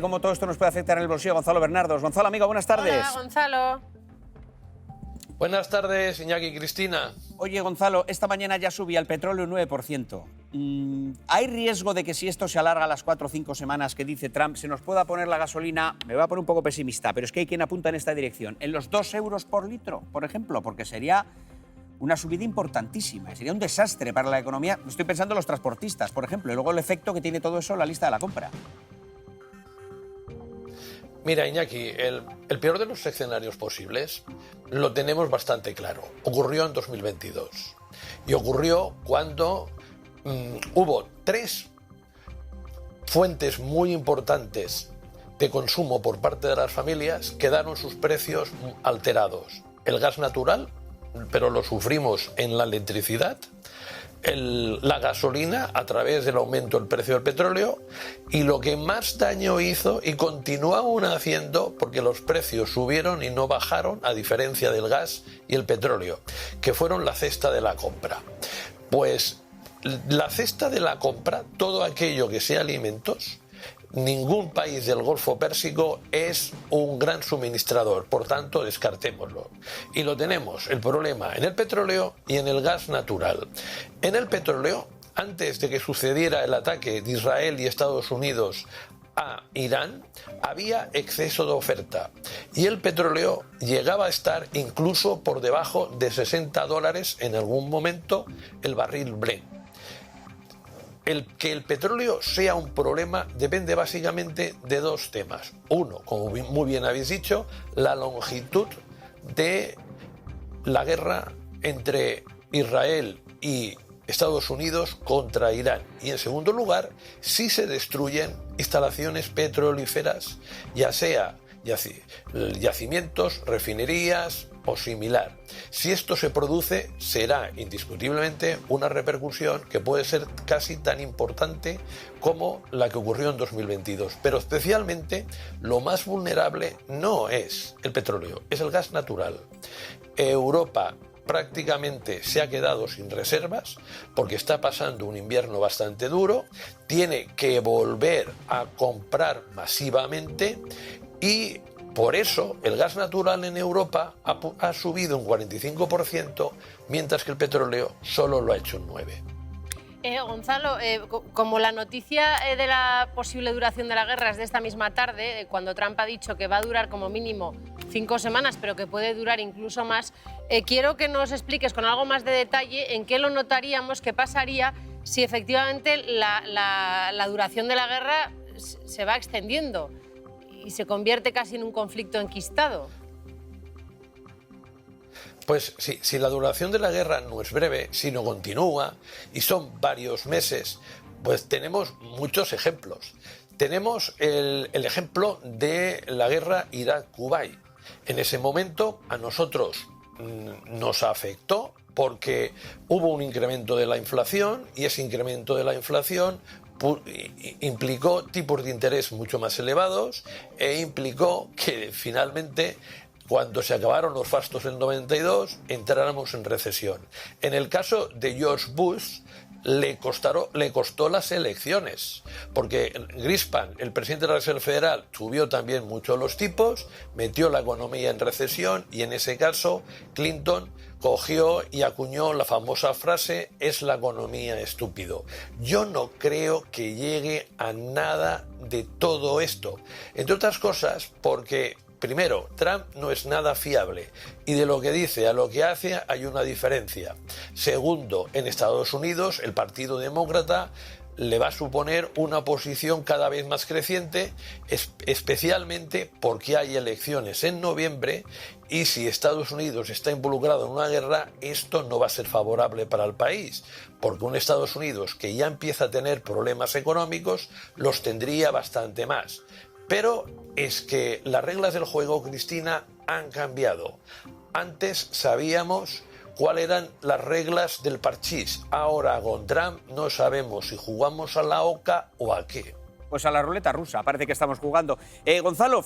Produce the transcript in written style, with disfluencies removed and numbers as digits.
Cómo todo esto nos puede afectar en el bolsillo. Gonzalo Bernardos. Gonzalo, amigo, buenas tardes. Hola, Gonzalo. Buenas tardes, Iñaki y Cristina. Oye, Gonzalo, esta mañana ya subía el petróleo un 9%. ¿Hay riesgo de que si esto se alarga a las 4 o 5 semanas que dice Trump, se nos pueda poner la gasolina, me voy a poner un poco pesimista, pero es que hay quien apunta en esta dirección, en los 2 euros por litro, por ejemplo, porque sería una subida importantísima, sería un desastre para la economía? Estoy pensando en los transportistas, por ejemplo, y luego el efecto que tiene todo eso en la lista de la compra. Mira, Iñaki, el peor de los escenarios posibles lo tenemos bastante claro. Ocurrió en 2022. Y ocurrió cuando hubo 3 fuentes muy importantes de consumo por parte de las familias que quedaron sus precios alterados. El gas natural, pero lo sufrimos en la electricidad. La gasolina a través del aumento del precio del petróleo, y lo que más daño hizo y continúa aún haciendo, porque los precios subieron y no bajaron a diferencia del gas y el petróleo, que fueron la cesta de la compra. Pues la cesta de la compra, todo aquello que sea alimentos, ningún país del Golfo Pérsico es un gran suministrador, por tanto descartémoslo. Y lo tenemos, el problema, en el petróleo y en el gas natural. En el petróleo, antes de que sucediera el ataque de Israel y Estados Unidos a Irán, había exceso de oferta y el petróleo llegaba a estar incluso por debajo de $60 en algún momento el barril Brent. Que el petróleo sea un problema depende básicamente de 2 temas. Uno, como muy bien habéis dicho, la longitud de la guerra entre Israel y Estados Unidos contra Irán. Y en segundo lugar, si se destruyen instalaciones petrolíferas, ya sea yacimientos, refinerías o similar. Si esto se produce, será indiscutiblemente una repercusión que puede ser casi tan importante como la que ocurrió en 2022. Pero especialmente lo más vulnerable no es el petróleo, es el gas natural. Europa prácticamente se ha quedado sin reservas porque está pasando un invierno bastante duro, tiene que volver a comprar masivamente y por eso el gas natural en Europa ha subido un 45%, mientras que el petróleo solo lo ha hecho un 9%. Gonzalo, como la noticia de la posible duración de la guerra es de esta misma tarde, cuando Trump ha dicho que va a durar como mínimo 5 semanas, pero que puede durar incluso más, quiero que nos expliques con algo más de detalle en qué lo notaríamos, qué pasaría si efectivamente la duración de la guerra se va extendiendo y se convierte casi en un conflicto enquistado. Pues si la duración de la guerra no es breve, sino continúa y son varios meses, pues tenemos muchos ejemplos. Tenemos el ejemplo de la guerra Irak-Kuwait. En ese momento a nosotros nos afectó porque hubo un incremento de la inflación y ese incremento de la inflación implicó tipos de interés mucho más elevados e implicó que finalmente, cuando se acabaron los fastos del 92, entráramos en recesión. En el caso de George Bush, le costó las elecciones, porque Greenspan, el presidente de la Reserva Federal, subió también mucho los tipos, metió la economía en recesión y en ese caso Clinton cogió y acuñó la famosa frase: es la economía estúpido. Yo no creo que llegue a nada de todo esto, entre otras cosas porque primero, Trump no es nada fiable y de lo que dice a lo que hace hay una diferencia. Segundo, en Estados Unidos el Partido Demócrata le va a suponer una oposición cada vez más creciente, especialmente porque hay elecciones en noviembre y si Estados Unidos está involucrado en una guerra, esto no va a ser favorable para el país, porque un Estados Unidos que ya empieza a tener problemas económicos los tendría bastante más. Pero es que las reglas del juego, Cristina, han cambiado. Antes sabíamos cuáles eran las reglas del parchís. Ahora con Trump no sabemos si jugamos a la oca o a qué. Pues a la ruleta rusa, parece que estamos jugando. Gonzalo.